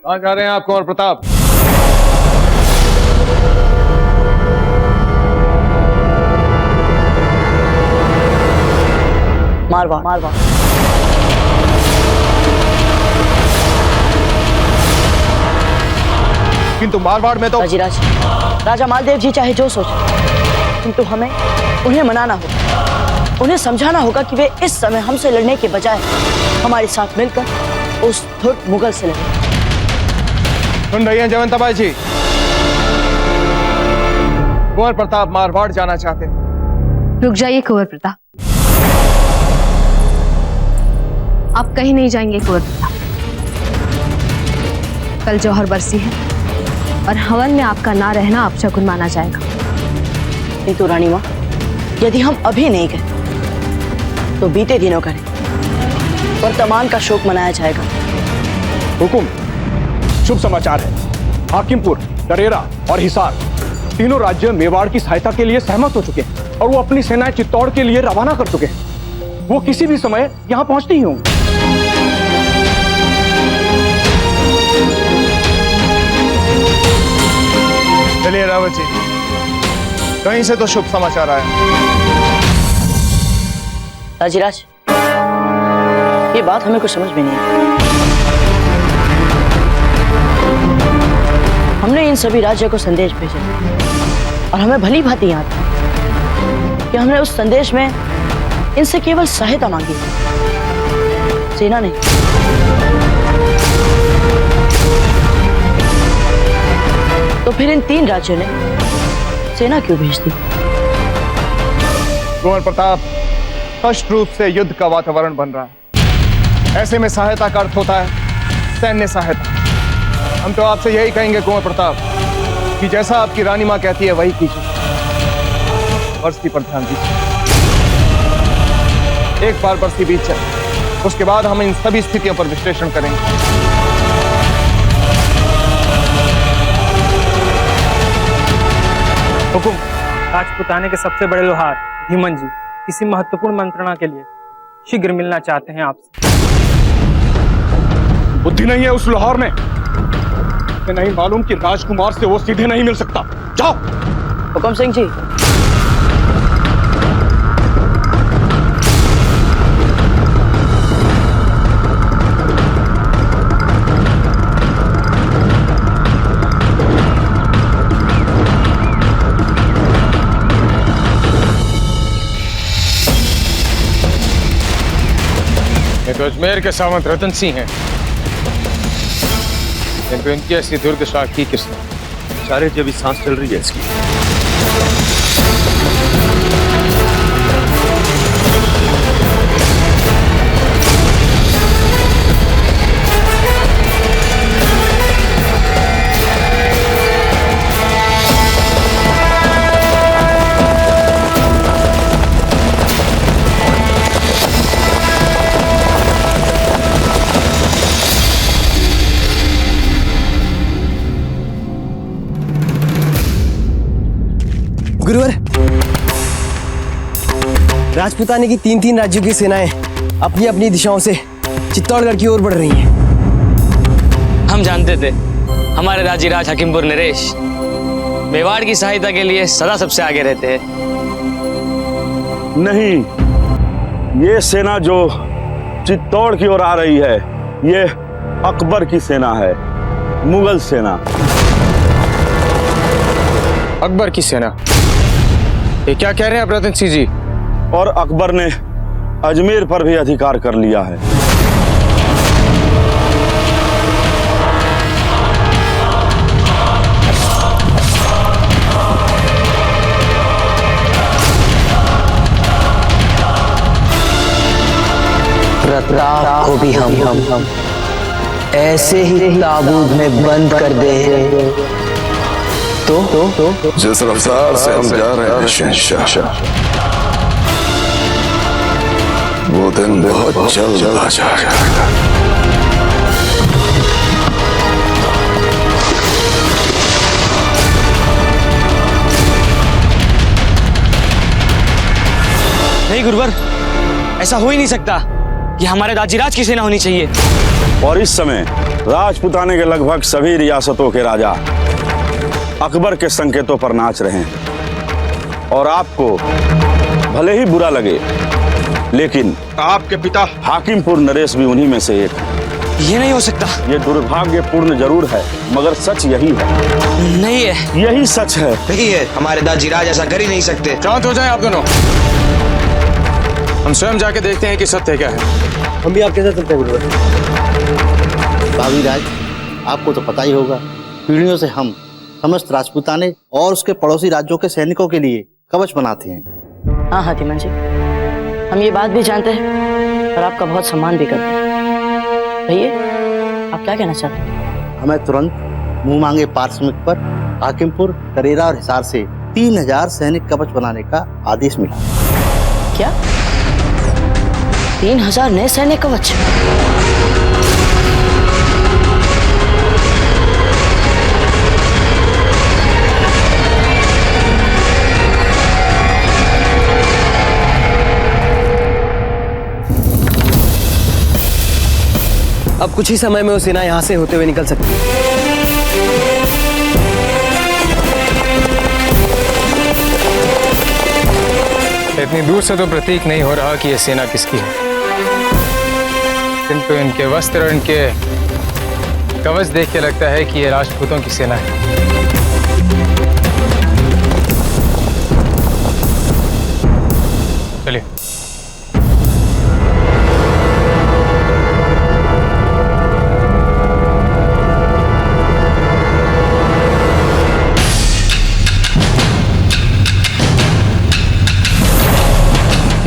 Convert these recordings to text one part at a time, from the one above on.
कहाँ जा रहे हैं आप कुंवर प्रताप? मारवाड़। मारवाड़ किंतु मारवाड़ में तो राजीराज, राजा मालदेव जी चाहे जो सोचे, किंतु हमें उन्हें मनाना होगा, उन्हें समझाना होगा कि वे इस समय हमसे लड़ने के बजाय हमारे साथ मिलकर उस धुर्त मुगल से लड़े। सुन रही हैं जयवंताबाई जी? कुंवर प्रताप मारवाड़ जाना चाहते हैं। रुक जाइए कुंवर प्रताप, आप कहीं नहीं जाएंगे कुंवर प्रताप। कल जौहर बरसी है और हवन में आपका ना रहना अपशकुन माना जाएगा। किंतु रानी माँ, यदि हम अभी नहीं गए तो बीते दिनों करें, वर्तमान का शोक मनाया जाएगा। हुकुम, शुभ समाचार है। हाकिमपुर, दरेरा और हिसार तीनों राज्य मेवाड़ की सहायता के लिए सहमत हो चुके हैं और वो अपनी सेनाएं चित्तौड़ के लिए रवाना कर चुके हैं। वो किसी भी समय यहाँ पहुंचती ही होंगी। चलिए रावत जी, कहीं से तो शुभ समाचार आया। राजीराज, ये बात हमें कुछ समझ में नहीं आई। हमने इन सभी राज्यों को संदेश भेजे और हमें भली भांति याद है कि हमने उस संदेश में इनसे केवल सहायता मांगी, सेना नहीं। तो फिर इन तीन राज्यों ने सेना क्यों भेज दी? कुंवर प्रताप, स्पष्ट रूप से युद्ध का वातावरण बन रहा है। ऐसे में सहायता का अर्थ होता है सैन्य सहायता। हम तो आपसे यही कहेंगे कुंवर प्रताप कि जैसा आपकी रानी मां कहती है वही कीजिए। बरसी पर ध्यान दीजिए। एक बार बरसी बीत जाए, उसके बाद हम इन सभी स्थितियों पर विश्लेषण करेंगे। हुकुम, राजपुताने के सबसे बड़े लोहार धीमन जी किसी महत्वपूर्ण मंत्रणा के लिए शीघ्र मिलना चाहते हैं आपसे। बुद्धि नहीं है उस लोहार में? नहीं मालूम कि राजकुमार से वो सीधे नहीं मिल सकता। जाओ। हुकुम सिंह जी। ये तो अजमेर के सावंत रतन सिंह हैं। इनको इनकी ऐसी दुर्दशा की किसने? सारे जब सांस चल रही है इसकी। गुरुवर, राजपुताने की तीन राज्यों की सेनाएं अपनी अपनी दिशाओं से चित्तौड़गढ़ की ओर बढ़ रही हैं। हम जानते थे हमारे राजीराज हाकिमपुर नरेश मेवाड़ की सहायता के लिए सदा सबसे आगे रहते हैं। नहीं, ये सेना जो चित्तौड़ की ओर आ रही है, ये अकबर की सेना है, मुगल सेना। अकबर की सेना? ये क्या कह रहे हैं आप रतन सिंह जी? और अकबर ने अजमेर पर भी अधिकार कर लिया है। प्रताप को भी हम ऐसे ही ताबूत में बंद कर दे तो जिस रफ्तार से हम जा रहे हैं शहंशाह, वो दिन बहुत जल्द आ जाएगा। नहीं गुरुवर, ऐसा हो ही नहीं सकता कि हमारे राजीराज की सेना होनी चाहिए। और इस समय राजपुताने के लगभग सभी रियासतों के राजा अकबर के संकेतों पर नाच रहे हैं। और आपको भले ही बुरा लगे, लेकिन आपके पिता हाकिमपुर नरेश भी उन्हीं में से एक है। ये नहीं हो सकता। ये दुर्भाग्यपूर्ण जरूर है, मगर सच यही है। नहीं है, यही सच है। नहीं है, हमारे दाजीराज ऐसा कर ही नहीं सकते। शांत हो जाएं आप दोनों। हम स्वयं जाके देखते हैं कि सत्य क्या है। हम भी आपके साथ चलते हैं गुरुवर। भावीराज, आपको तो पता ही होगा, पीढ़ियों से हम समस्त राजपूताने और उसके पड़ोसी राज्यों के सैनिकों के लिए कवच बनाते हैं। हाँ हाँ धीमन जी, हम ये बात भी जानते हैं और आपका बहुत सम्मान भी करते हैं। भैया, आप क्या कहना चाहते हैं? हमें तुरंत मुंह मांगे पारिश्रमिक पर हाकिमपुर, तरेरा और हिसार से 3000 सैनिक कवच बनाने का आदेश मिला। क्या 3000 नए सैनिक कवच? अब कुछ ही समय में वो सेना यहाँ से होते हुए निकल सकती है। इतनी दूर से तो प्रतीक नहीं हो रहा कि ये सेना किसकी है, किंतु इनके वस्त्र और इनके कवच देख के लगता है कि ये राजपूतों की सेना है। चलिए।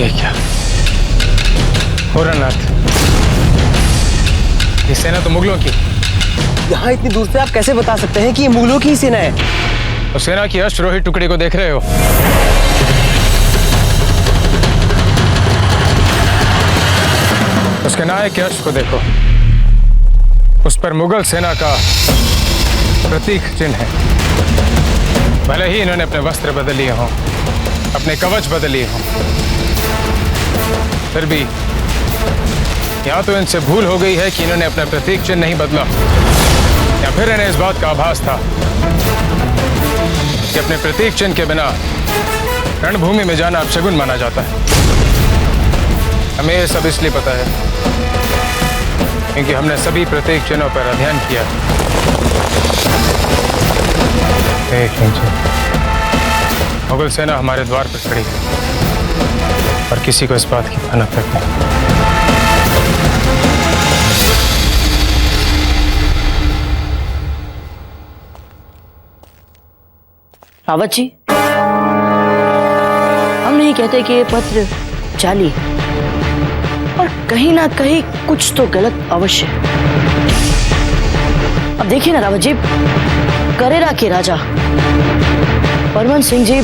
ये क्या हो रहा नाथ? ये सेना तो मुगलों की। यहाँ इतनी दूर से आप कैसे बता सकते हैं कि ये मुगलों की ही सेना है? तो सेना की अश्वरोही टुकड़ी को देख रहे हो? उसके नायक के अश्व को देखो, उस पर मुगल सेना का प्रतीक चिन्ह है। भले ही इन्होंने अपने वस्त्र बदल लिए हों, अपने कवच बदल लिए हों, फिर भी या तो इनसे भूल हो गई है कि इन्होंने अपना प्रतीक चिन्ह नहीं बदला, या फिर इन्हें इस बात का आभास था कि अपने प्रतीक चिन्ह के बिना रणभूमि में जाना अपशगुन माना जाता है। हमें यह सब इसलिए पता है क्योंकि हमने सभी प्रतीक चिन्हों पर अध्ययन किया। मुगल सेना हमारे द्वार पर खड़ी है और किसी को इस बात की भनक तक नहीं। रावत जी, हम नहीं कहते कि ये पत्र जाली है, और कहीं ना कहीं कुछ तो गलत अवश्य है। अब देखिए ना रावत जी, करेरा के राजा परमन सिंह जी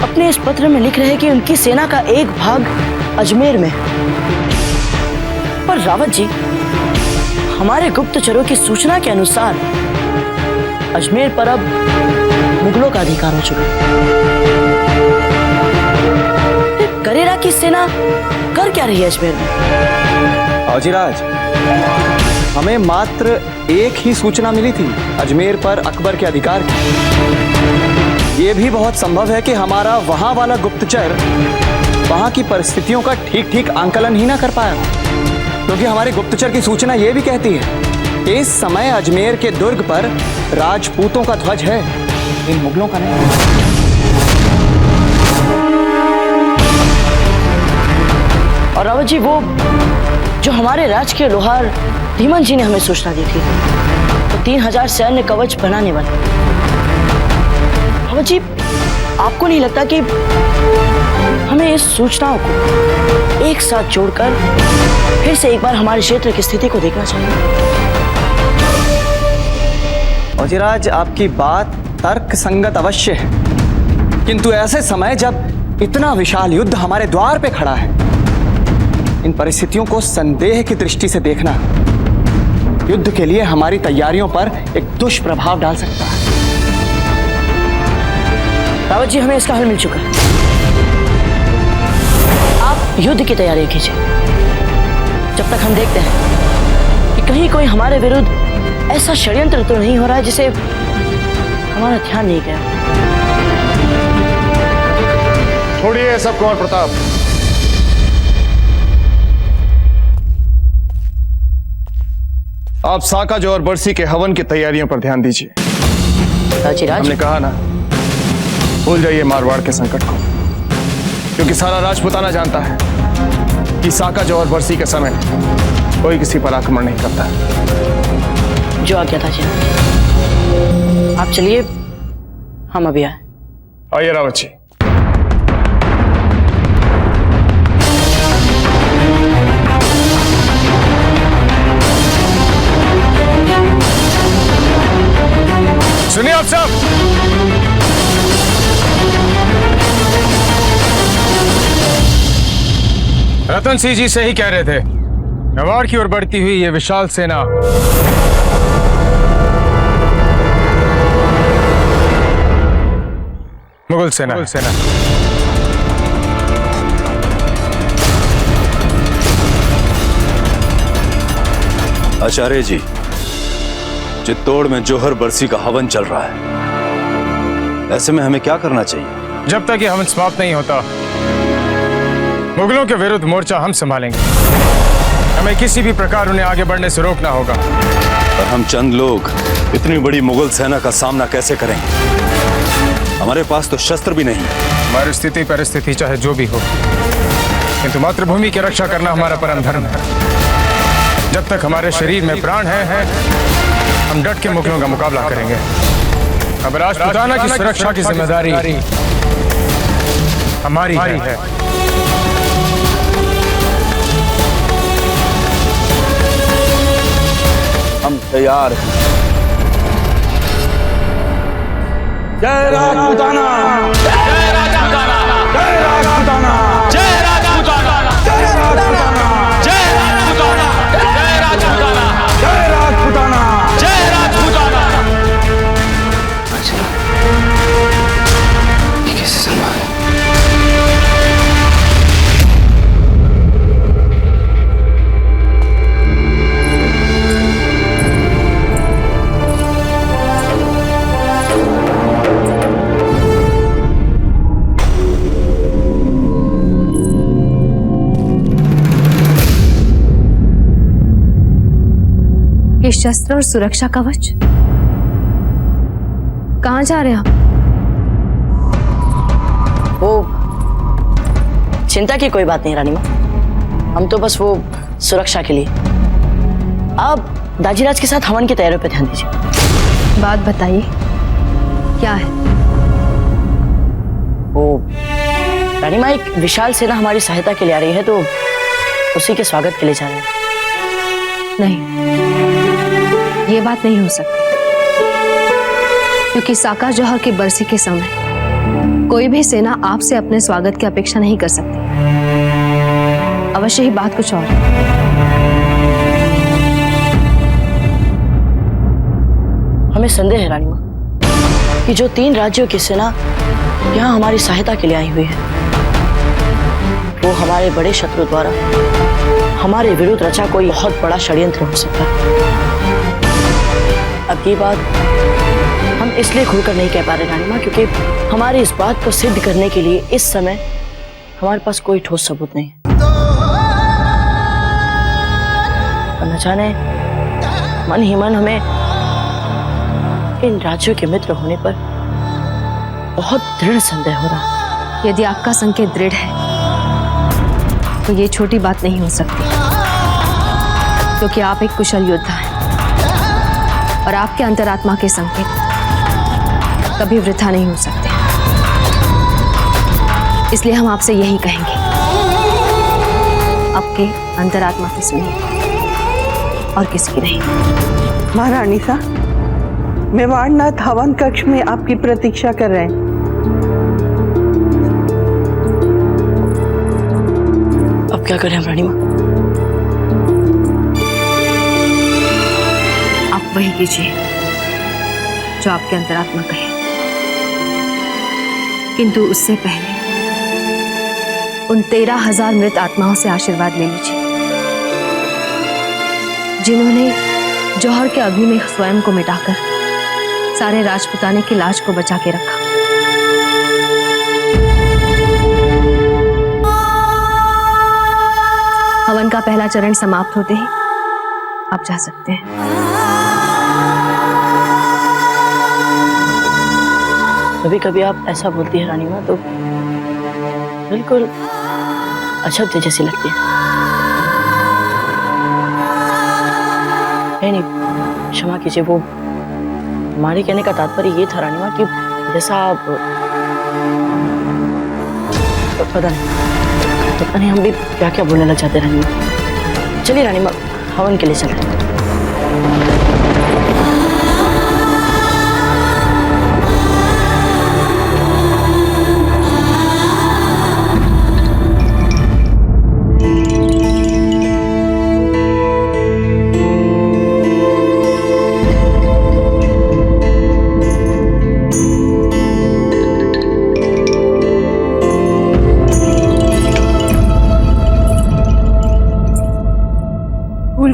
अपने इस पत्र में लिख रहे हैं कि उनकी सेना का एक भाग अजमेर में है। पर रावत जी, हमारे गुप्तचरों की सूचना के अनुसार अजमेर पर अब मुगलों का अधिकार हो चुका है। करेरा की सेना कर क्या रही है अजमेर में? औजीराज, हमें मात्र एक ही सूचना मिली थी अजमेर पर अकबर के अधिकार की। ये भी बहुत संभव है कि हमारा वहां वाला गुप्तचर वहां की परिस्थितियों का ठीक ठीक आंकलन ही ना कर पाया, क्योंकि हमारे गुप्तचर की सूचना ये भी कहती है कि इस समय अजमेर के दुर्ग पर राजपूतों का ध्वज है, इन मुगलों का नहीं। और रावत जी, वो जो हमारे राज के लोहार धीमन जी ने हमें सूचना दी थी, तो 3000 सैन्य कवच बनाने वाले। रावत जी, आपको नहीं लगता कि हमें इस सूचनाओं को एक साथ जोड़कर फिर से एक बार हमारे क्षेत्र की स्थिति को देखना चाहिए? औजीराज, आपकी बात तर्क संगत अवश्य है, किंतु ऐसे समय जब इतना विशाल युद्ध हमारे द्वार पे खड़ा है, इन परिस्थितियों को संदेह की दृष्टि से देखना युद्ध के लिए हमारी तैयारियों पर एक दुष्प्रभाव डाल सकता है। रावत जी, हमें इसका हल मिल चुका है। आप युद्ध की तैयारी कीजिए, जब तक हम देखते हैं कि कहीं कोई हमारे विरुद्ध ऐसा षड्यंत्र तो नहीं हो रहा है जिसे हमारा ध्यान नहीं गया। छोड़िए सब कुंवर प्रताप। आप साकाज और बरसी के हवन की तैयारियों पर ध्यान दीजिए। राजीराज, हमने कहा ना, भूल जाइए मारवाड़ के संकट को, क्योंकि सारा राजपुताना जानता है कि साकाज और बरसी के समय कोई किसी पर आक्रमण नहीं करता। जो आज्ञा था जी। आप चलिए, हम अभी आए। आइए रावत जी। सुनिए आप सब, रतन सिंह जी सही कह रहे थे। मेवाड़ की ओर बढ़ती हुई ये विशाल सेना मुगल सेना। आचार्य जी, चित्तौड़ में जोहर बरसी का हवन चल रहा है, ऐसे में हमें क्या करना चाहिए? जब तक ये हवन समाप्त नहीं होता, मुगलों के विरुद्ध मोर्चा हम संभालेंगे। हमें किसी भी प्रकार उन्हें आगे बढ़ने से रोकना होगा। पर हम चंद लोग इतनी बड़ी मुगल सेना का सामना कैसे करेंगे? हमारे पास तो शस्त्र भी नहीं। हमारी स्थिति परिस्थिति चाहे जो भी हो, किंतु मातृभूमि की रक्षा करना हमारा परम धर्म है। जब तक हमारे शरीर में प्राण है, हम डट के मुगलों का मुकाबला करेंगे। अब राजपुताना की सुरक्षा की जिम्मेदारी हमारी है। हम तैयार हैं। जय राजपुताना, जय राजपुताना, जय राजपुताना, जय राजपुताना, जय राजपुताना, जय राजपुताना, जय राजपुताना, जय राजपुताना, जय राजपुताना। ये कैसे संभव है? ये शस्त्र और सुरक्षा कवच कहाँ जा रहे हैं आप? वो चिंता की कोई बात नहीं रानी माँ, हम तो बस वो सुरक्षा के लिए। आप दाजीराज के साथ हवन की तैयारियों पर ध्यान दीजिए। बात बताइए, क्या है? वो रानी माँ, एक विशाल सेना हमारी सहायता के लिए आ रही है, तो उसी के स्वागत के लिए जा रहे हैं। नहीं, ये बात नहीं हो सकती, क्योंकि साकाज जौहर की बरसी के समय कोई भी सेना आपसे अपने स्वागत की अपेक्षा नहीं कर सकती। अवश्य ही बात कुछ और है। हमें संदेह है रानी माँ कि जो 3 राज्यों की सेना यहाँ हमारी सहायता के लिए आई हुई है, वो हमारे बड़े शत्रु द्वारा हमारे विरुद्ध रचा कोई बहुत बड़ा षड्यंत्र हो सकता है। अब ये बात हम इसलिए खुलकर नहीं कह पा रहे रानी माँ, क्योंकि हमारी इस बात को सिद्ध करने के लिए इस समय हमारे पास कोई ठोस सबूत नहीं है। और न जाने मन ही मन हमें इन राज्यों के मित्र होने पर बहुत दृढ़ संदेह हो रहा। यदि आपका संकेत दृढ़ है तो ये छोटी बात नहीं हो सकती, क्योंकि आप एक कुशल योद्धा हैं और आपके अंतरात्मा के संकेत कभी वृथा नहीं हो सकते। इसलिए हम आपसे यही कहेंगे, आपके अंतरात्मा की सुनिए और किसी की नहीं। महारानी साहब, मेवाड़नाथ हवन कक्ष में आपकी प्रतीक्षा कर रहे हैं। अब क्या करें हम रानी माँ? आप वही कीजिए जो आपके अंतरात्मा कहे, किंतु उससे पहले उन 13,000 मृत आत्माओं से आशीर्वाद ले लीजिए जिन्होंने जौहर के अग्नि में स्वयं को मिटाकर सारे राजपुताने की लाज को बचा के रखा। हवन का पहला चरण समाप्त होते ही आप जा सकते हैं। कभी कभी आप ऐसा बोलती है रानी माँ तो बिल्कुल अशब्द जैसी लगती है। नहीं क्षमा कीजिए, वो हमारे कहने का तात्पर्य ये था रानी माँ कि जैसा आप पता नहीं हम भी क्या क्या बोलने लग जाते रानी माँ। चलिए रानी माँ हवन के लिए चलते हैं।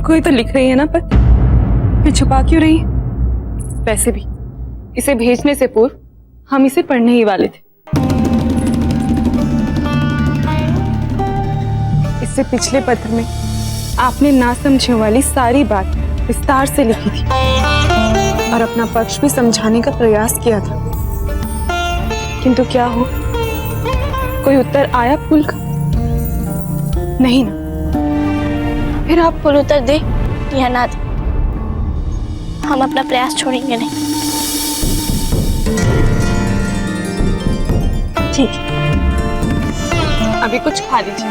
कोई तो लिख रही है ना, पर फिर छुपा क्यों रही? वैसे भी इसे भेजने से पूर्व हम इसे पढ़ने ही वाले थे। इससे पिछले पत्र में आपने ना समझने वाली सारी बात विस्तार से लिखी थी और अपना पक्ष भी समझाने का प्रयास किया था, किंतु क्या हो, कोई उत्तर आया फूल का? नहीं ना। फिर आप फूल उत्तर दे या ना दे, हम अपना प्रयास छोड़ेंगे नहीं। ठीक है, अभी कुछ खा लीजिए।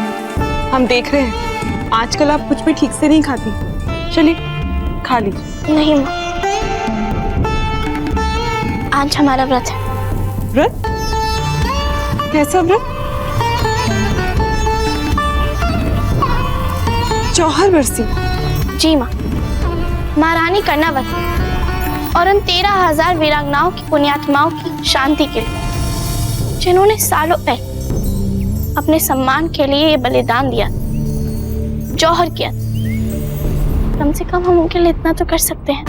हम देख रहे हैं आजकल आप कुछ भी ठीक से नहीं खाती। चलिए खा लीजिए। नहीं माँ, आज हमारा व्रत है। व्रत? कैसा व्रत? जौहर बरसी? जी माँ, महारानी कर्णावती और उन 13,000 वीरांगनाओं की पुण्यात्माओं की शांति के लिए, जिन्होंने सालों पहले अपने सम्मान के लिए ये बलिदान दिया, जौहर किया। कम से कम हम उनके लिए इतना तो कर सकते हैं।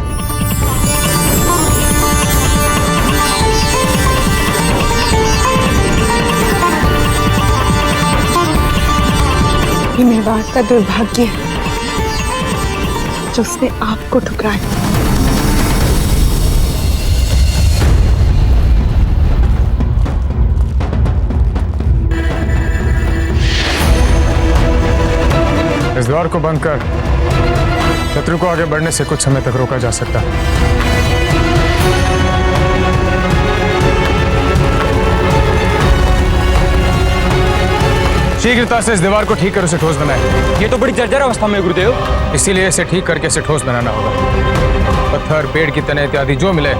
ये मेवाड़ का दुर्भाग्य है जो उसने आपको ठुकराया। इस द्वार को बंद कर शत्रु को आगे बढ़ने से कुछ समय तक रोका जा सकता है। शीघ्रता से इस दीवार को ठीक कर उसे ठोस बनाए। ये तो बड़ी जर्जर अवस्था में गुरुदेव। इसीलिए इसे ठीक करके इसे ठोस बनाना होगा। पत्थर, पेड़ की तने इत्यादि जो मिले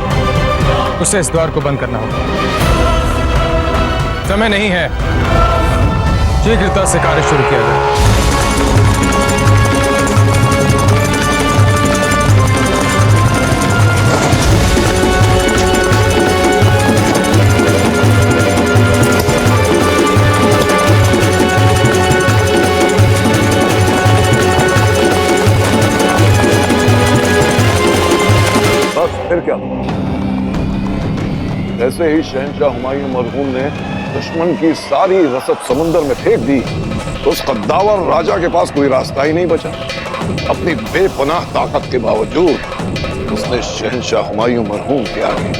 उससे इस द्वार को बंद करना होगा। समय नहीं है, शीघ्रता से कार्य शुरू किया जाए। फिर क्या? जैसे ही शहंशाह हुमायूं मरहूम ने दुश्मन की सारी रसद समुंदर में फेंक दी तो उस कद्दावर राजा के पास कोई रास्ता ही नहीं बचा। अपनी बेपनाह ताकत के बावजूद उसने शहंशाह हुमायूं मरहूम के आगे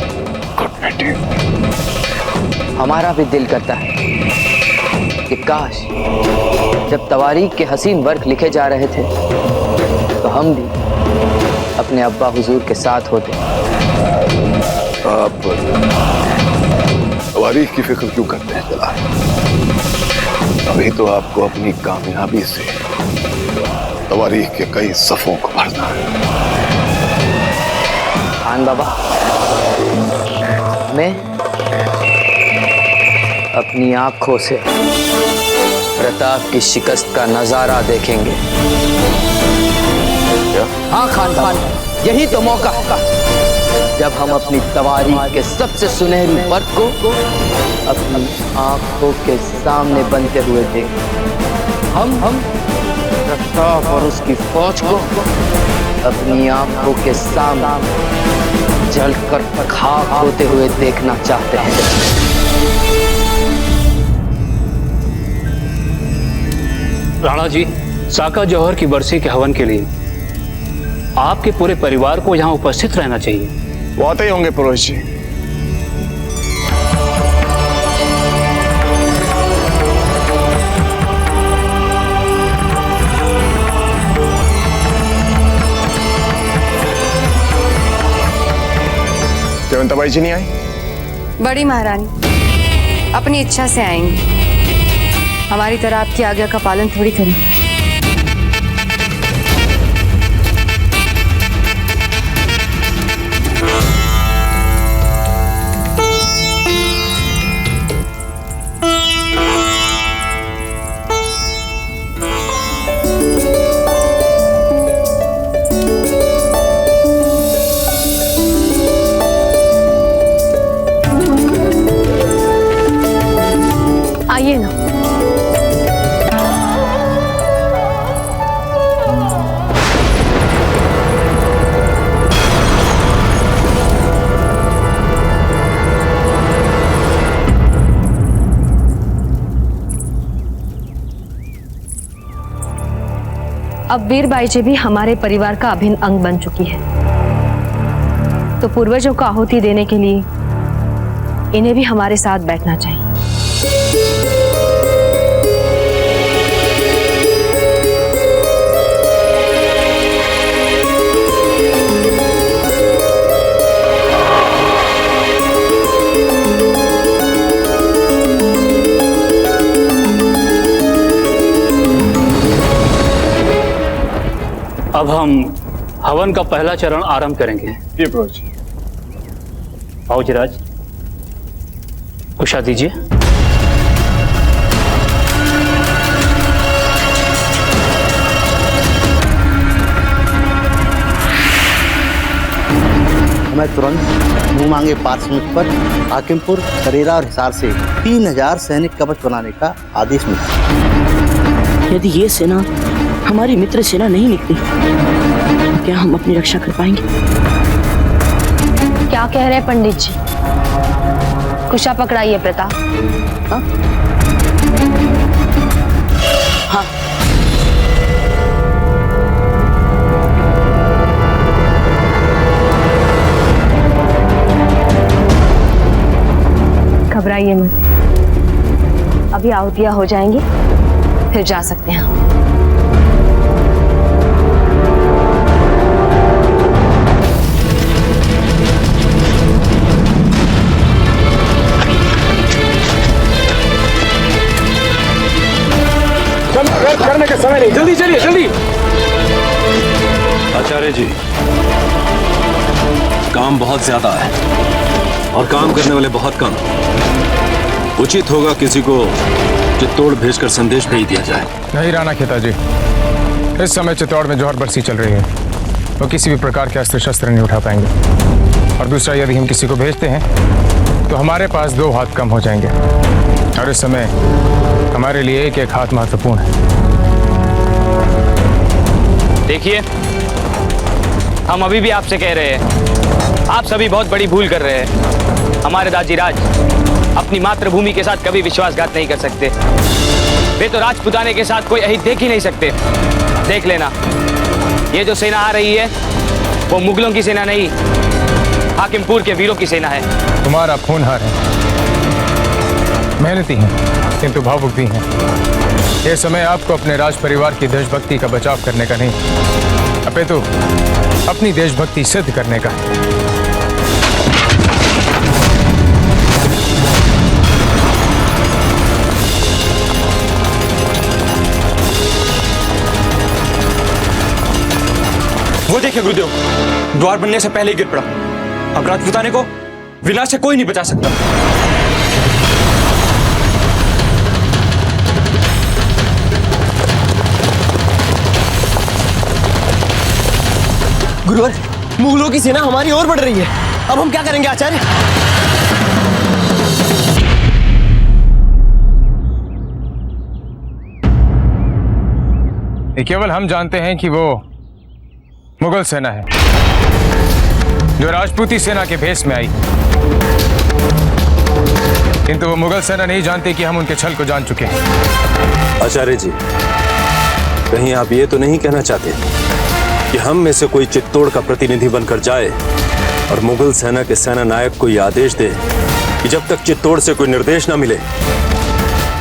घुटने। हमारा भी दिल करता है कि काश जब तवारीख के हसीन वर्क लिखे जा रहे थे तो हम भी अपने अब्बा हुजूर के साथ होते। आप तवारीख की फिक्र क्यों करते हैं जलाल? अभी तो आपको अपनी कामयाबी से तवारीख के कई सफों को भरना है। खान बाबा, मैं अपनी आंखों से प्रताप की शिकस्त का नजारा देखेंगे। हाँ खान बाबा, यही तो मौका जब हम अपनी तवारीख के सबसे सुनहरी वर्क को अपनी आंखों के सामने बनते हुए देखें। हम प्रताप और उसकी फौज को अपनी आंखों के सामने जलकर खाक होते हुए देखना चाहते हैं। राणा जी, साका जौहर की बरसी के हवन के लिए आपके पूरे परिवार को यहाँ उपस्थित रहना चाहिए। वो आते ही होंगे पुरोहित जी। जयवंताबाई जी नहीं आई? बड़ी महारानी अपनी इच्छा से आएंगे, हमारी तरह आपकी आज्ञा का पालन थोड़ी करेंगे। आइए ना। अब वीरबाई जी भी हमारे परिवार का अभिन्न अंग बन चुकी है, तो पूर्वजों को आहुति देने के लिए इन्हें भी हमारे साथ बैठना चाहिए। अब हम हवन का पहला चरण आरंभ करेंगे। ये पुरोहित जी। आओ जिराज, कुशा दीजिए। हमें तुरंत मुंह मांगे पार्श्वनाथ पर हाकिमपुर, तरेरा और हिसार से 3000 सैनिक कवच बनाने का आदेश मिला। यदि ये सेना हमारी मित्र सेना नहीं निकली तो क्या हम अपनी रक्षा कर पाएंगे? क्या कह रहे हैं पंडित जी? कुशा पकड़ाइए प्रताप। हाँ? हाँ। घबराइए मत, अभी आहुतियां हो जाएंगी, फिर जा सकते हैं। करने का समय नहीं, जल्दी चलिए जल्दी। आचार्य जी, काम बहुत ज्यादा है और काम करने वाले बहुत कम। उचित होगा किसी को चित्तौड़ भेजकर संदेश भेज दिया जाए। नहीं राणा खेता जी, इस समय चित्तौड़ में जौहर बरसी चल रही है, वो किसी भी प्रकार के अस्त्र शस्त्र नहीं उठा पाएंगे। और दूसरा, यदि हम किसी को भेजते हैं तो हमारे पास 2 हाथ कम हो जाएंगे, और इस समय हमारे लिए एक एक हाथ महत्वपूर्ण है। देखिए, हम अभी भी आपसे कह रहे हैं, आप सभी बहुत बड़ी भूल कर रहे हैं। हमारे दाजीराज अपनी मातृभूमि के साथ कभी विश्वासघात नहीं कर सकते। वे तो राजपुताने के साथ कोई अहित देख ही नहीं सकते। देख लेना, ये जो सेना आ रही है वो मुगलों की सेना नहीं, हाकिमपुर के वीरों की सेना है। तुम्हारा खूनहार है, मेहनती है, किंतु भावुक भी है। यह समय आपको अपने राज परिवार की देशभक्ति का बचाव करने का नहीं, अपितु अपनी देशभक्ति सिद्ध करने का है। वो देखिए गुरुदेव, द्वार बनने से पहले ही गिर पड़ा। अब राजपुताने को विनाश से कोई नहीं बचा सकता। गुरुवर, मुगलों की सेना हमारी ओर बढ़ रही है। अब हम क्या करेंगे आचार्य? ये केवल हम जानते हैं कि वो मुगल सेना है जो राजपूती सेना के भेष में आई, किंतु वो मुगल सेना नहीं जानती कि हम उनके छल को जान चुके हैं। आचार्य जी, कहीं आप ये तो नहीं कहना चाहते कि हम में से कोई चित्तौड़ का प्रतिनिधि बनकर जाए और मुगल सेना के सेना नायक को यह आदेश दे कि जब तक चित्तौड़ से कोई निर्देश ना मिले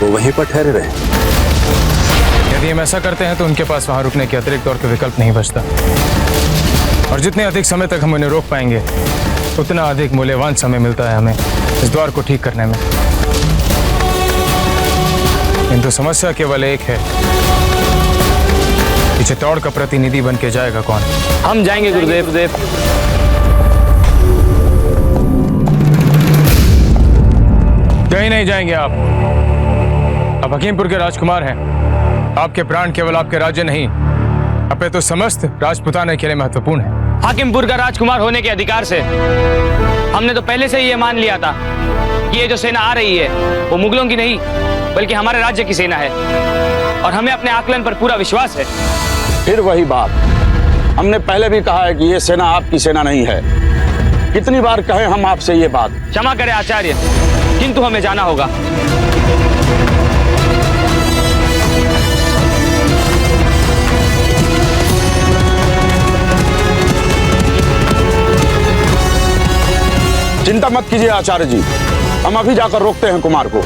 वो वहीं पर ठहरे रहे? यदि हम ऐसा करते हैं तो उनके पास वहां रुकने के अतिरिक्त और कोई विकल्प नहीं बचता, और जितने अधिक समय तक हम उन्हें रोक पाएंगे उतना अधिक मूल्यवान समय मिलता है हमें इस द्वार को ठीक करने में। किंतु समस्या केवल एक है कि चित्तौड़ का प्रतिनिधि बन के जाएगा कौन? हम जाएंगे गुरुदेव। कहीं नहीं जाएंगे आप हकीमपुर के राजकुमार हैं। आपके प्राण केवल आपके राज्य नहीं अपितु समस्त राजपुताने के लिए महत्वपूर्ण है। हाकिमपुर का राजकुमार होने के अधिकार से हमने तो पहले से ही ये मान लिया था कि ये जो सेना आ रही है वो मुगलों की नहीं बल्कि हमारे राज्य की सेना है, और हमें अपने आकलन पर पूरा विश्वास है। फिर वही बात, हमने पहले भी कहा है कि ये सेना आपकी सेना नहीं है। कितनी बार कहे हम आपसे ये बात? क्षमा करें आचार्य, किंतु हमें जाना होगा। चिंता मत कीजिए आचार्य जी, हम अभी जाकर रोकते हैं कुमार को।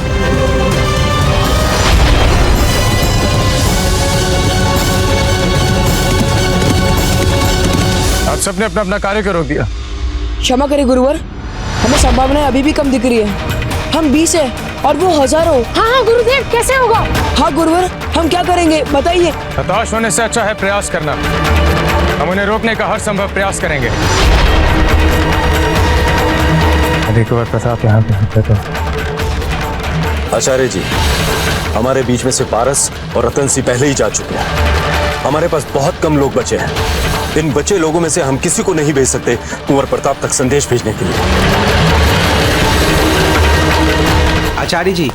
आप सबने अपना अपना कार्य को रोक दिया। क्षमा करें गुरुवर, हमें संभावनाएं अभी भी कम दिख रही है। हम 20 है और वो हजारों। हाँ गुरुदेव, कैसे होगा? हाँ गुरुवर, हम क्या करेंगे बताइए? हताश होने से अच्छा है प्रयास करना। हम उन्हें रोकने का हर संभव प्रयास करेंगे। यदि कुंवर प्रताप यहाँ पे होते तो। आचार्य जी, हमारे बीच में से पारस और रतन सिंह पहले ही जा चुके हैं। हमारे पास बहुत कम लोग बचे हैं। इन बचे लोगों में से हम किसी को नहीं भेज सकते कुंवर प्रताप तक संदेश भेजने के लिए। आचार्य जी,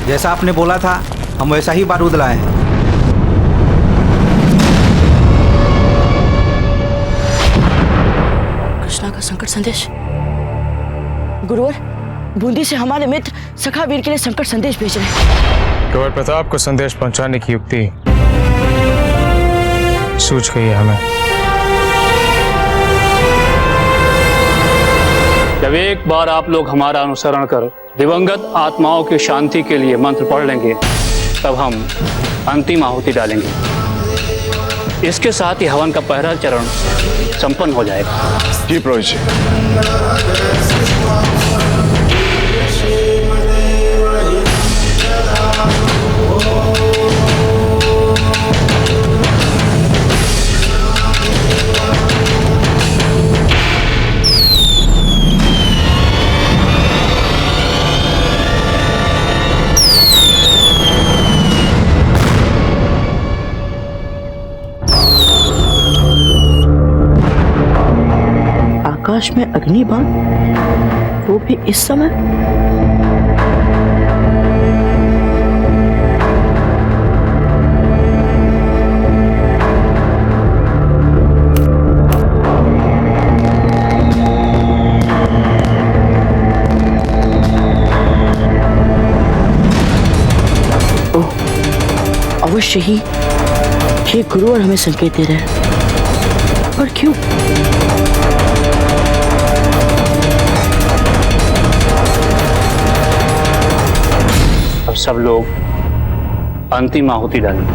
जैसा आपने बोला था हम वैसा ही बारूद लाए हैं। कृष्णा का संकट संदेश। गुरुवर, बूंदी से हमारे मित्र सखा वीर के लिए संकट संदेश भेज रहे हैं। कुंवर प्रताप को संदेश पहुंचाने की युक्ति सूझ गई है हमें। जब एक बार आप लोग हमारा अनुसरण कर दिवंगत आत्माओं की शांति के लिए मंत्र पढ़ लेंगे तब हम अंतिम आहुति डालेंगे। इसके साथ ही हवन का पहला चरण संपन्न हो जाएगा। जी पुरोहित जी। आकाश में अग्निबाण, वो भी इस समय। ओह, अवश्य ही ये गुरुवर हमें संकेत दे रहे हैं। पर क्यों? सब लोग अंतिम आहुति डालें।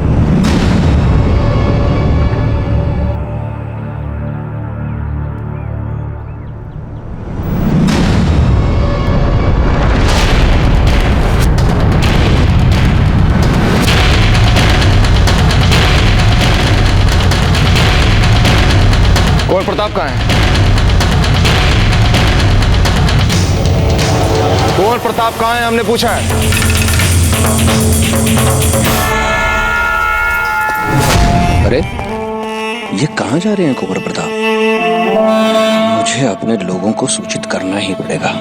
कुंवर प्रताप कहाँ है? कुंवर प्रताप कहाँ है हमने पूछा है। अरे ये कहां जा रहे हैं कुंवर प्रताप? मुझे अपने लोगों को सूचित करना ही पड़ेगा।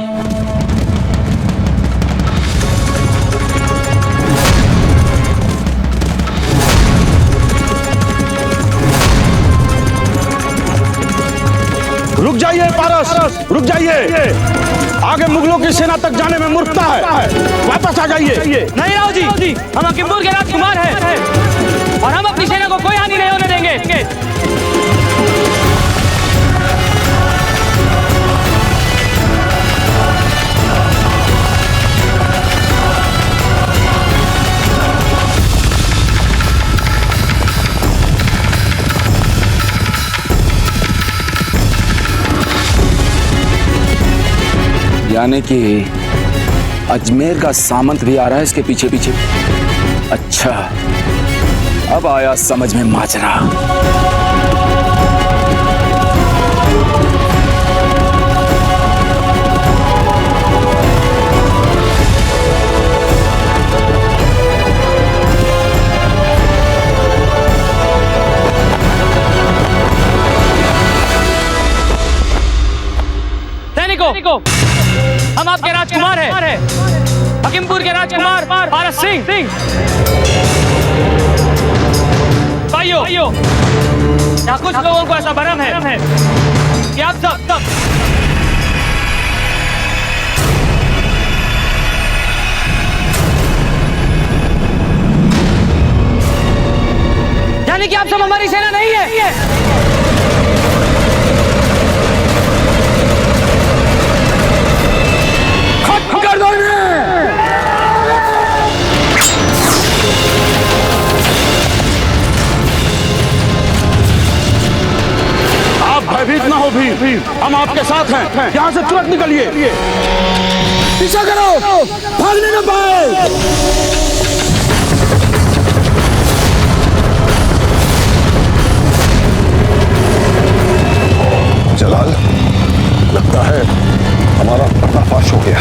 रुक जाइए पारस, रुक जाइए। आगे मुगलों की सेना तक जाने में मूर्खता है, वापस आ जाइए। नहीं राव जी, हम हकीमपुर के राजकुमार हैं और हम अपनी सेना को कोई हानि नहीं होने देंगे। यानी कि अजमेर का सामंत भी आ रहा है इसके पीछे पीछे। अच्छा, अब आया समझ में माजरा। सैनिकों, हम आपके राजकुमार हैं, हकीमपुर के राजकुमार पारस सिंह। भाइयों, यहाँ कुछ लोगों को ऐसा भ्रम है कि आप सब यानी कि आप सब हमारी सेना नहीं है। कर दो आप भयभीत ना हो भी, हम आपके साथ हैं। यहाँ से तुरंत निकलिए। पीछा करो, भागने न पाए। जलाल, लगता है हमारा पर्दाफाश हो गया।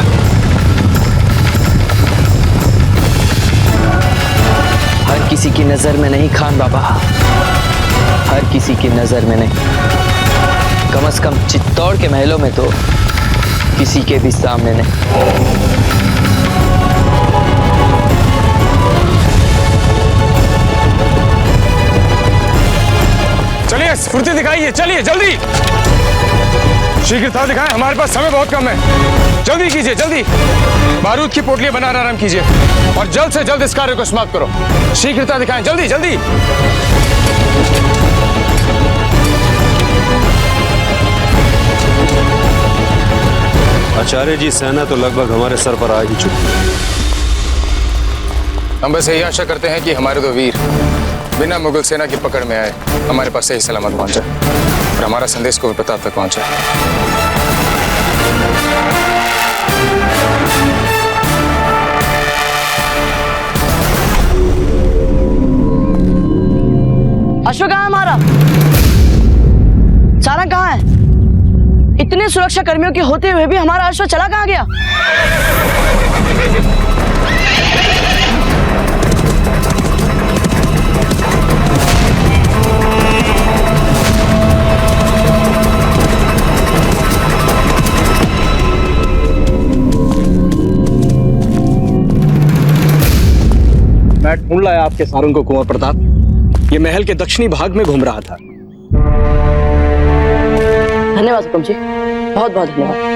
हर किसी की नजर में नहीं खान बाबा, हर किसी की नजर में नहीं, कम से कम चित्तौड़ के महलों में तो किसी के भी सामने नहीं। चलिए, स्फूर्ति दिखाइए, चलिए जल्दी। शीघ्रता दिखाएं, हमारे पास समय बहुत कम है। जल्दी कीजिए, जल्दी। बारूद की पोटलियां बनाना आरंभ कीजिए और जल्द से जल्द इस कार्य को समाप्त करो। शीघ्रता दिखाएं, जल्दी जल्दी। आचार्य जी, सेना तो लगभग हमारे सर पर आ ही चुकी है। हम बस यही आशा करते हैं कि हमारे दो वीर बिना मुगल सेना की पकड़ में आए हमारे पास सही सलामत पहुंचे और हमारा संदेश को प्रताप तक पहुंचे। अश्व कहाँ है हमारा? सारंग कहाँ है? इतने सुरक्षा कर्मियों के होते हुए भी हमारा अश्व चला कहाँ गया? मैं ढूंढ लाया आपके सारंग को कुंवर प्रताप। ये महल के दक्षिणी भाग में घूम रहा था। धन्यवाद हुकुम जी, बहुत बहुत धन्यवाद।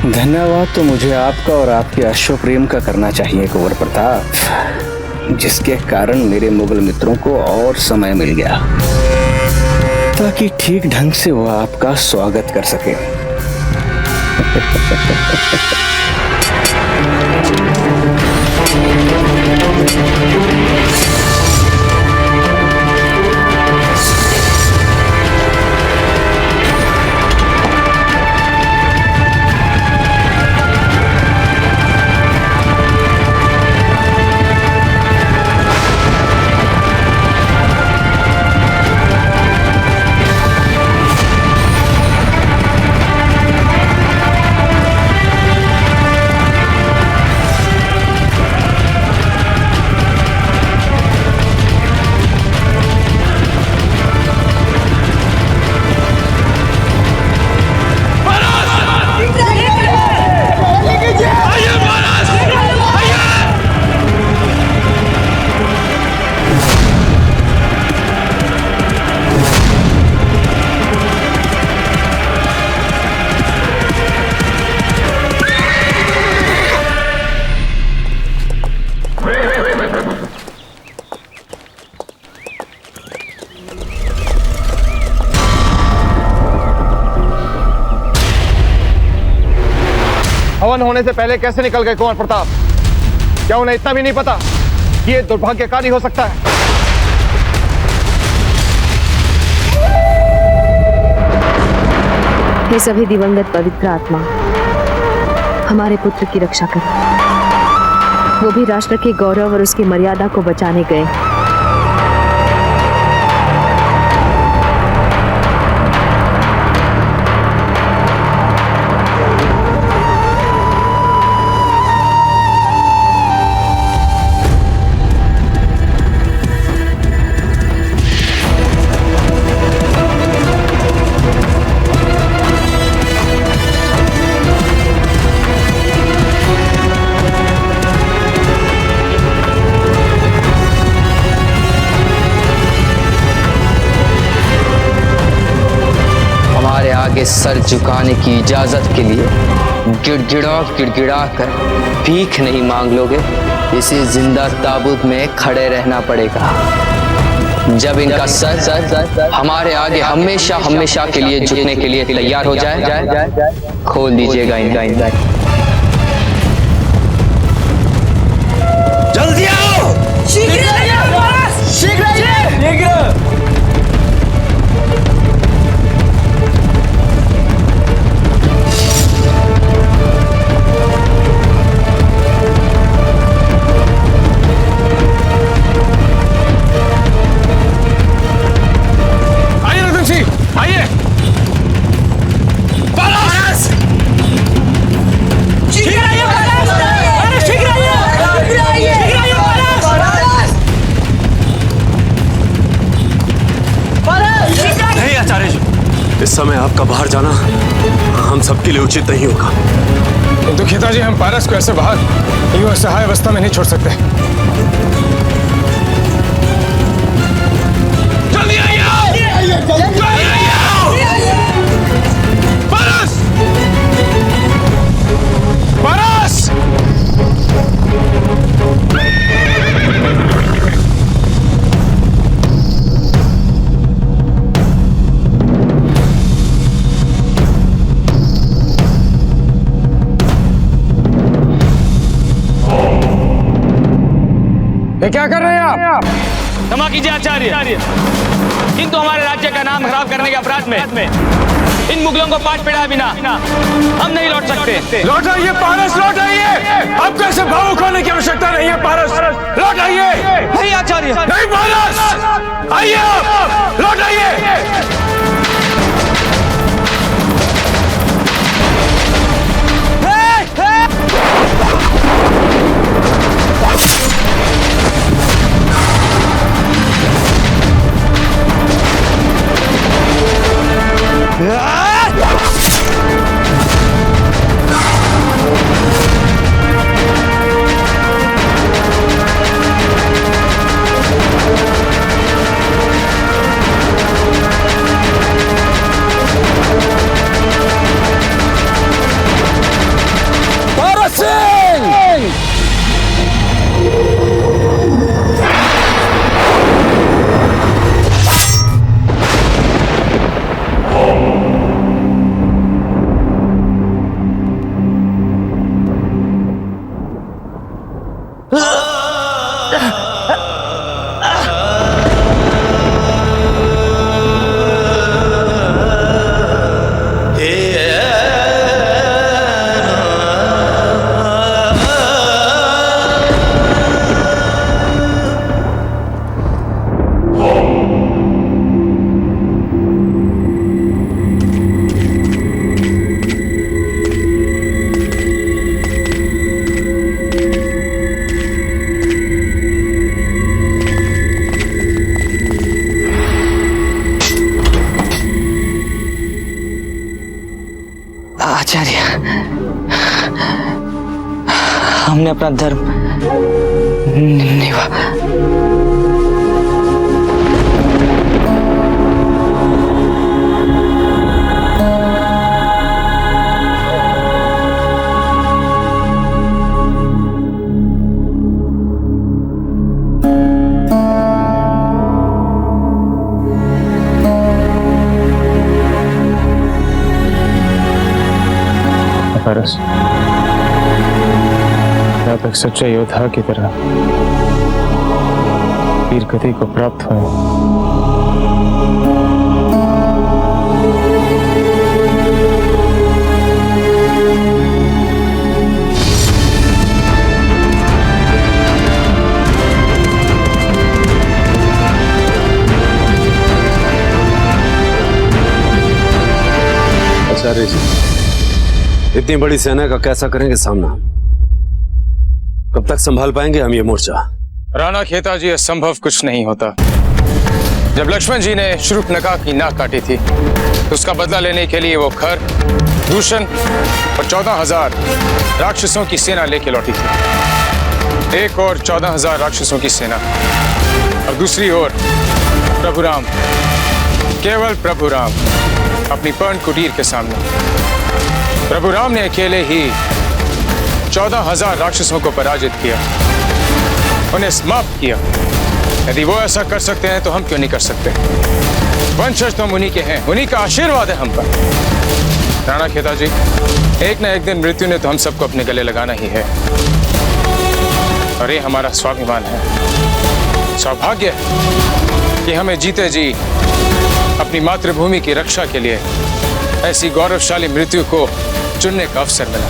धन्यवाद तो मुझे आपका और आपके अश्व प्रेम का करना चाहिए कुंवर प्रताप, जिसके कारण मेरे मुगल मित्रों को और समय मिल गया ताकि ठीक ढंग से वो आपका स्वागत कर सके। हवन होने से पहले कैसे निकल गए कुंवर प्रताप? क्या उन्हें इतना भी नहीं पता कि ये दुर्भाग्यकारी हो सकता है? ये सभी दिवंगत पवित्र आत्मा हमारे पुत्र की रक्षा करें। वो भी राष्ट्र के गौरव और उसकी मर्यादा को बचाने गए। आगे सर झुकाने की इजाजत के लिए गिड़गिड़ा कर भीख नहीं मांग लोगे। इसे जिंदा ताबूत में खड़े रहना पड़ेगा। जब इनका सर हमारे आगे हमेशा हमेशा के लिए झुकने के लिए तैयार हो जाए, खोल दीजिएगा इनका। जल्दी आओ! शीघ्र इस समय आपका बाहर जाना हम सबके लिए उचित नहीं होगा। किंतु खिताजी, हम पारस को ऐसे बाहर यूं असहाय अवस्था में नहीं छोड़ सकते। जल्दी आइए! पारस! पारस! ये क्या कर रहे हैं आप? क्षमा कीजिए आचार्य, किंतु हमारे राज्य का नाम खराब करने के अपराध में इन मुगलों को पाठ पढ़ाए बिना हम नहीं लौट सकते। लौट आइए पारस, लौट आइए! आपको ऐसे भावुक होने की आवश्यकता नहीं है पारस। लौट आइए! नहीं आचार्य, नहीं पारस! आइए आप! लौट आइए! आचार्य, हमने अपना धर्म निभा। पारस, आप एक सच्चे योद्धा की तरह वीर गति को प्राप्त हुए। आचार्य जी, इतनी बड़ी सेना का कैसा करेंगे सामना? कब तक संभाल पाएंगे हम ये मोर्चा? राणा खेताजी, असंभव कुछ नहीं होता। जब लक्ष्मण जी ने शूर्पणखा की नाक काटी थी तो उसका बदला लेने के लिए वो खर, दूषण और 14,000 राक्षसों की सेना लेके लौटी थी। एक और 14,000 राक्षसों की सेना और दूसरी ओर प्रभु राम, केवल प्रभु राम अपनी पर्ण कुटीर के सामने। प्रभु राम ने अकेले ही 14,000 राक्षसों को पराजित किया, उन्हें समाप्त किया। यदि वो ऐसा कर सकते हैं तो हम क्यों नहीं कर सकते? वंशज तो उन्हीं के हैं, उन्हीं का आशीर्वाद है हम पर। राणा खेताजी, एक न एक दिन मृत्यु ने तो हम सबको अपने गले लगाना ही है, और ये हमारा स्वाभिमान है। सौभाग्य है कि हमें जीते जी अपनी मातृभूमि की रक्षा के लिए ऐसी गौरवशाली मृत्यु को चुनने का अवसर मिला।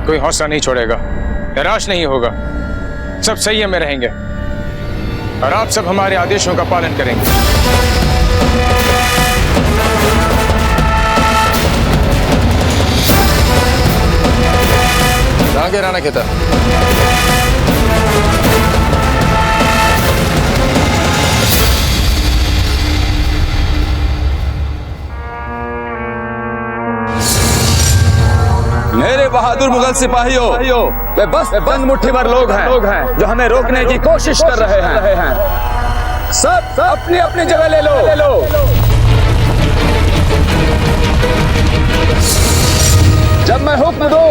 कोई हौसला नहीं छोड़ेगा, निराश नहीं होगा, सब संयम में रहेंगे और आप सब हमारे आदेशों का पालन करेंगे। कहाँ गए राणा खेता? मेरे बहादुर मुगल सिपाहियों, वे बस बंद मुट्ठी भर लोग हैं जो हमें रोकने की कोशिश कर रहे हैं। सब अपनी अपनी जगह ले लो। जब मैं हुक्म दूं,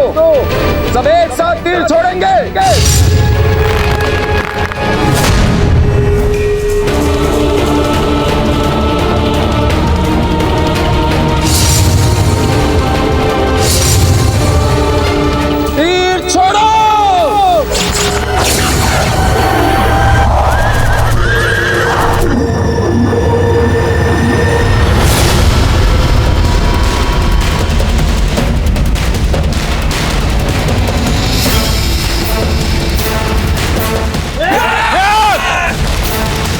सब एक साथ तीर छोड़ेंगे।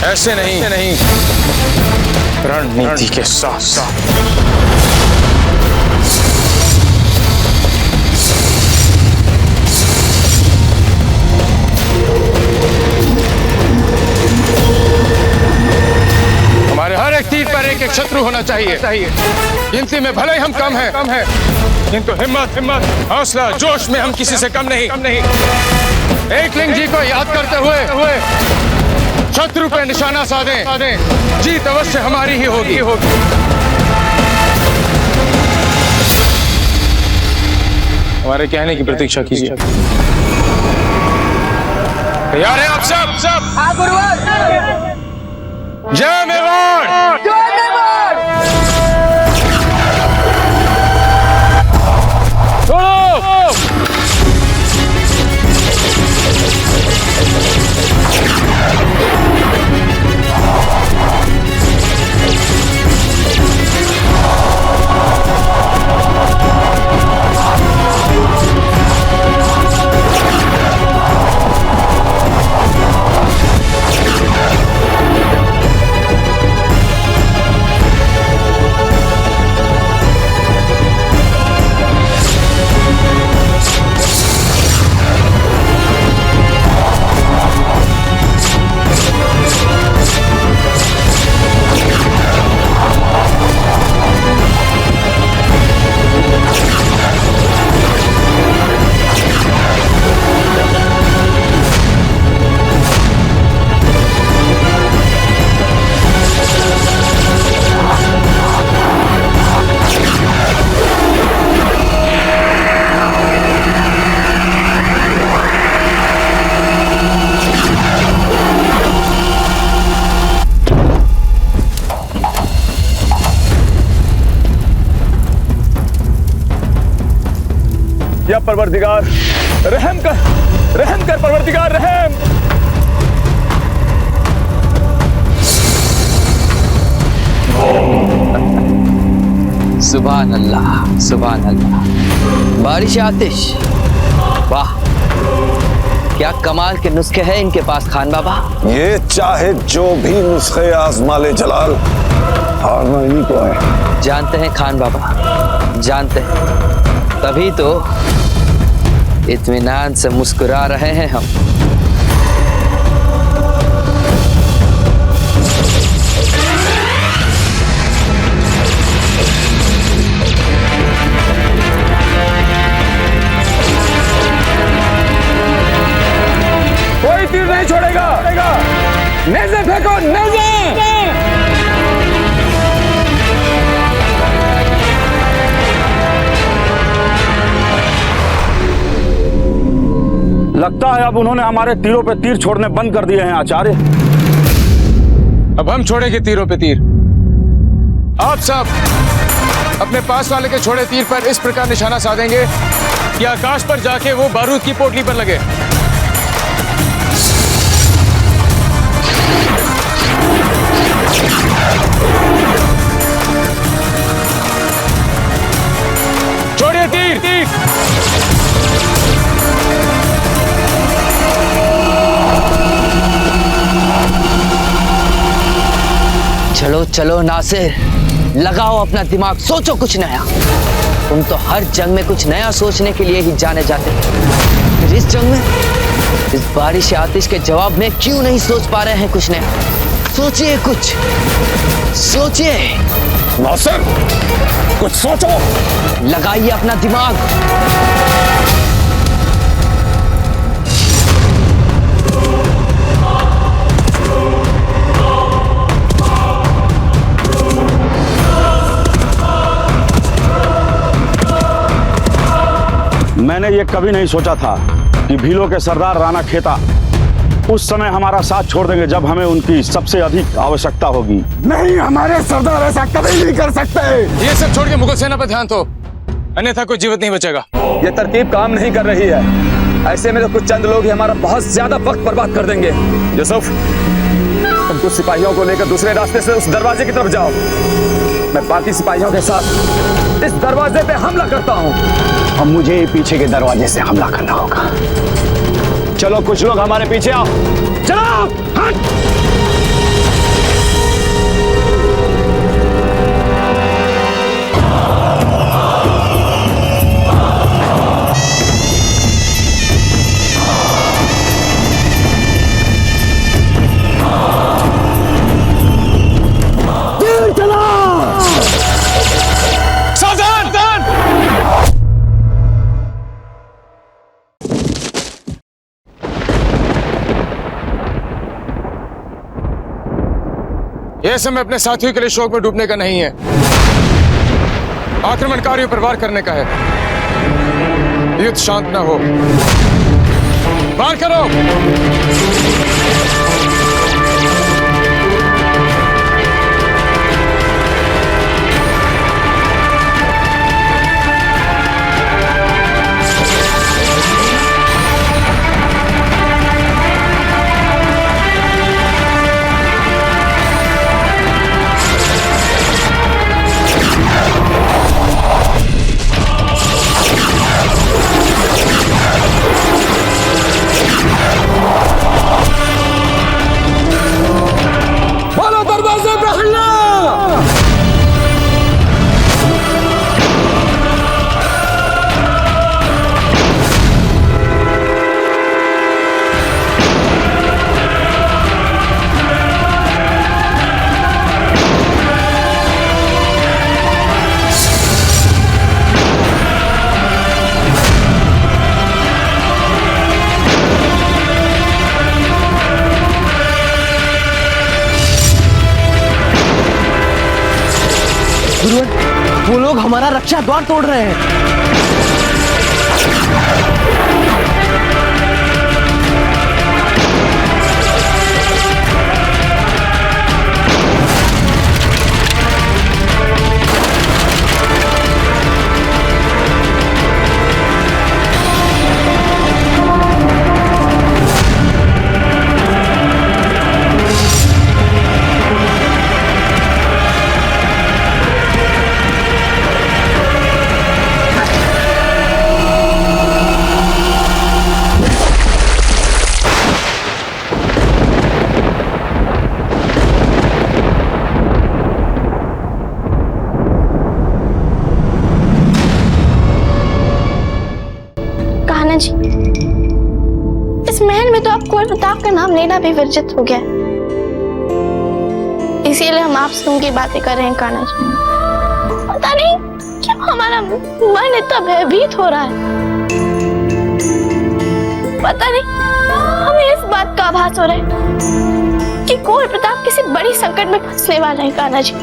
ऐसे नहीं, रणनीति के साथ साथ। हमारे हर एक तीर पर एक एक शत्रु होना चाहिए। गिनती में भले ही हम कम हैं, किंतु हिम्मत, हौसला, जोश में हम किसी से कम नहीं। एकलिंग जी को याद करते हुए शत्रु पर निशाना साधें, जीत अवश्य हमारी ही होगी। हमारे कहने की प्रतीक्षा कीजिए। तैयार हैं आप सब? हाँ गुरुवर। जय मेवाड़! जय मेवाड़! या परवरदिगार रहम कर परवरदिगार रहम। सुभान अल्लाह, सुभान अल्लाह। बारिश आतिश, वाह क्या कमाल के नुस्खे हैं इनके पास खान बाबा। ये चाहे जो भी नुस्खे आजमा ले जलाल, हारना इन्हीं को है। जानते हैं खान बाबा, जानते हैं, तभी तो इत्मीनान से मुस्कुरा रहे हैं हम। कोई तीर नहीं छोड़ेगा। नेज़े फेंको, नेज़े। लगता है अब उन्होंने हमारे तीरों पे तीर छोड़ने बंद कर दिए हैं आचार्य। अब हम छोड़ेंगे तीरों पे तीर। आप सब अपने पास वाले के छोड़े तीर पर इस प्रकार निशाना साधेंगे कि आकाश पर जाके वो बारूद की पोटली पर लगे। छोड़िए तीर, तीर। चलो चलो नासिर, लगाओ अपना दिमाग, सोचो कुछ नया। तुम तो हर जंग में कुछ नया सोचने के लिए ही जाने जाते हो। फिर इस जंग में, इस बारिश आतिश के जवाब में क्यों नहीं सोच पा रहे हैं कुछ नया? सोचिए कुछ, सोचिए। नासिर, कुछ सोचो। लगाइए अपना दिमाग। मैंने ये कभी नहीं सोचा था कि भीलों के सरदार राणा खेता उस समय हमारा साथ छोड़ देंगे जब हमें उनकी सबसे अधिक आवश्यकता होगी। नहीं, हमारे सरदार ऐसा कभी नहीं कर सकते। ये सब छोड़ के मुगल सेना पर ध्यान दो, अन्यथा कोई जीवित नहीं बचेगा। ये तरकीब काम नहीं कर रही है। ऐसे में तो कुछ चंद लोग ही हमारा बहुत ज्यादा वक्त बर्बाद कर देंगे। यूसुफ, तुम कुछ सिपाहियों को लेकर दूसरे रास्ते से उस दरवाजे की तरफ जाओ। मैं बाकी सिपाहियों के साथ इस दरवाजे पे हमला करता हूँ। अब मुझे पीछे के दरवाजे से हमला करना होगा। चलो कुछ लोग हमारे पीछे आओ। चलो, हट। यह समय अपने साथियों के लिए शोक में डूबने का नहीं है, आक्रमणकारियों पर वार करने का है। युद्ध शांत न हो, वार करो। वो लोग हमारा रक्षा द्वार तोड़ रहे हैं। इस महल में तो अब कुंवर प्रताप का नाम लेना भी वर्जित हो गया है। इसीलिए हम आपसे उनकी बातें कर रहे हैं कान्हा जी। पता नहीं क्यों हमारा मन इतना भयभीत हो रहा है। पता नहीं हमें इस बात का आभास हो रहा है कि कुंवर प्रताप किसी बड़ी संकट में फंसने वाला है कान्हा जी।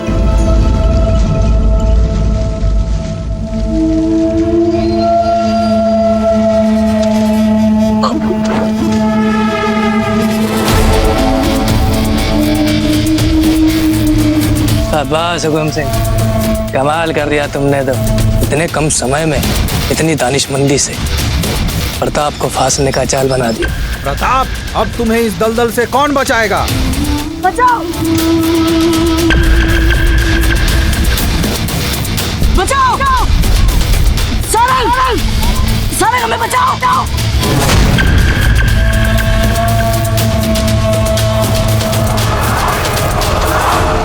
शाबाश हुकुम सिंह, कमाल कर दिया तुमने तो। इतने कम समय में इतनी दानिशमंदी से प्रताप को फांसने का चाल बना दिया। प्रताप, अब तुम्हें इस दलदल से कौन बचाएगा? बचाओ बचाओ सारंग, सारंग हमें बचाओ।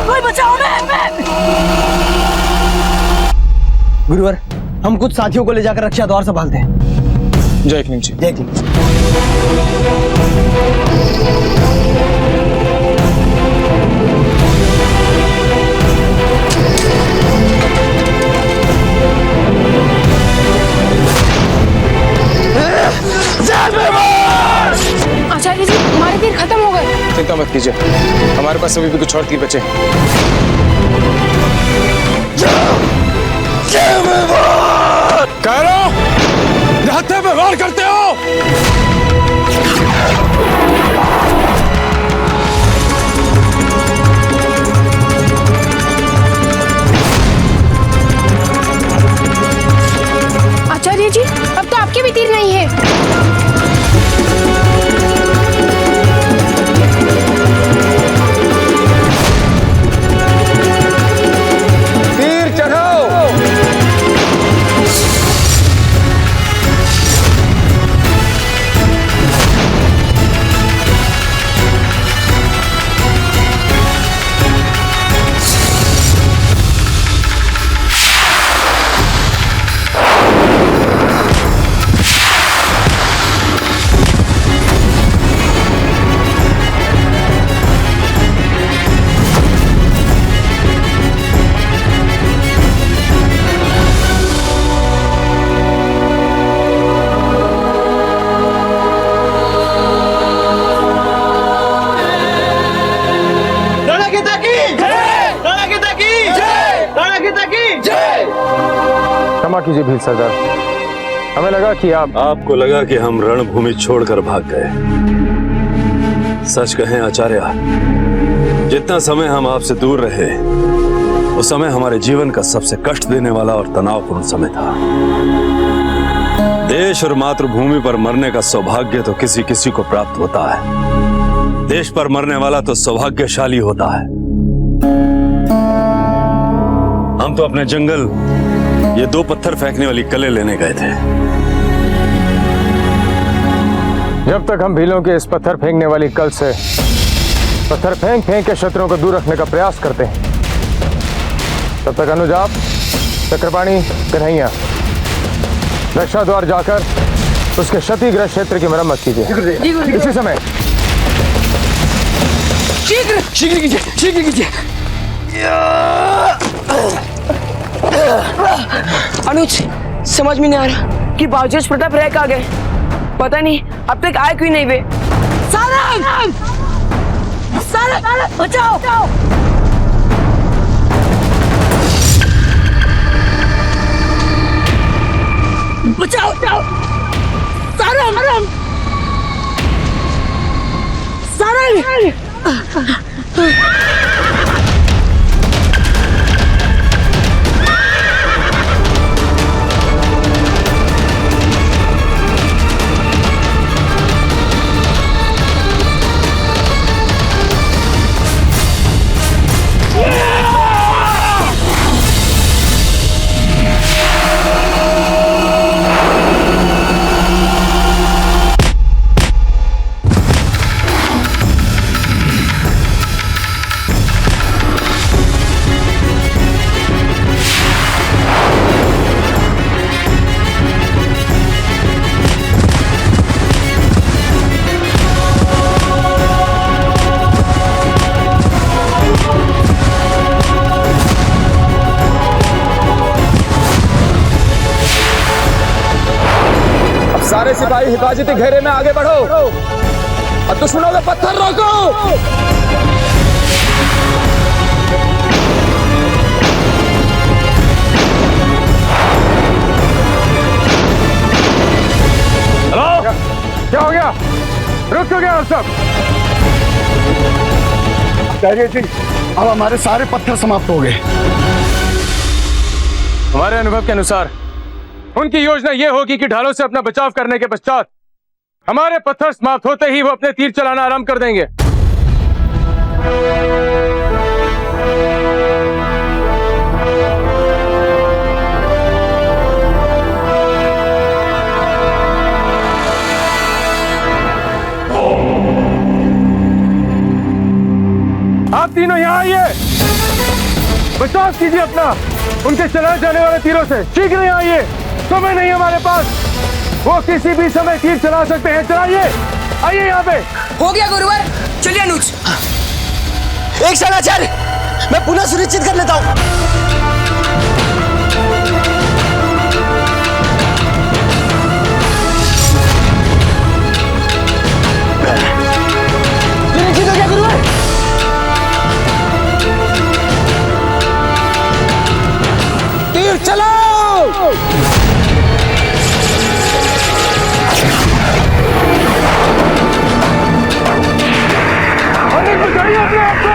कोई बचाओ हमें। गुरुवर, हम कुछ साथियों को ले जाकर रक्षा द्वार संभालते हैं। जय किंग जी। जय किंग जी। आचार्य जी, हमारे तीर खत्म हो गए। चिंता मत कीजिए, हमारे पास अभी भी कुछ और तीर बचे। कह रहा हूं, हत्या पे वार करते हो। आचार्य जी, अब तो आपके भी तीर नहीं है। तीर चढ़ाओ। क्षमा कीजिए भील सरदार, हमें लगा कि आपको लगा कि हम रणभूमि छोड़कर भाग गए। सच कहें आचार्य, जितना समय हम आपसे दूर रहे उस समय हमारे जीवन का सबसे कष्ट देने वाला और तनावपूर्ण समय था। देश और मातृभूमि पर मरने का सौभाग्य तो किसी किसी को प्राप्त होता है। देश पर मरने वाला तो सौभाग्यशाली होता है। हम तो अपने जंगल ये 2 पत्थर फेंकने वाली कलें लेने गए थे। जब तक हम भीलों के इस पत्थर फेंकने वाली कल से पत्थर फेंक फेंक के शत्रुओं को दूर रखने का प्रयास करते हैं, तब तक अनुज आप, चक्रपाणी, कन्हैया रक्षा द्वार जाकर उसके क्षतिग्रस्त क्षेत्र की मरम्मत कीजिए। इसी समय शीघ्र कीजिए, शीघ्र कीजिए। अनुज, समझ में नहीं आ रहा कि बावजूद प्रताप रह कहाँ गए। पता नहीं अब तक आए क्यों नहीं वे। सारंग! सारंग! बचाओ! बचाओ! सारंग! सारंग! सारे सिपाही हिफाजती घेरे में आगे बढ़ो और दुश्मनों के पत्थर रोको। हेलो, क्या हो गया? रुक क्यों गया आप सब? आचार्य जी, अब हमारे सारे पत्थर समाप्त हो गए। हमारे अनुभव के अनुसार उनकी योजना यह होगी कि ढालों से अपना बचाव करने के पश्चात हमारे पत्थर समाप्त होते ही वो अपने तीर चलाना आरंभ कर देंगे। आप तीनों यहाँ आइए, बचाव कीजिए अपना उनके चलाए जाने वाले तीरों से। शीघ्र यहाँ आइए, समय नहीं हमारे पास, वो किसी भी समय तीर चला सकते हैं। चलाइए, आइए यहाँ पे। हो गया गुरुवर, चलिए अनुज। एक शरणाचार्य, मैं पुनः सुनिश्चित कर लेता हूँ। सुनिश्चित हो गया गुरुवर। तीर चलाओ। अरे बचाइए अपने आप को।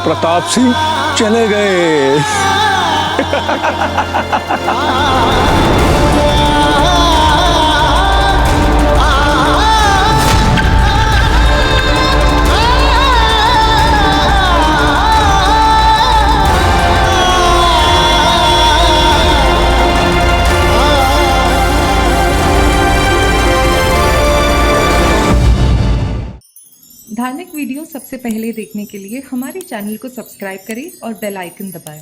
प्रताप सिंह चले गए। धार्मिक वीडियो सबसे पहले देखने के लिए हमारे चैनल को सब्सक्राइब करें और बेल आइकन दबाएं।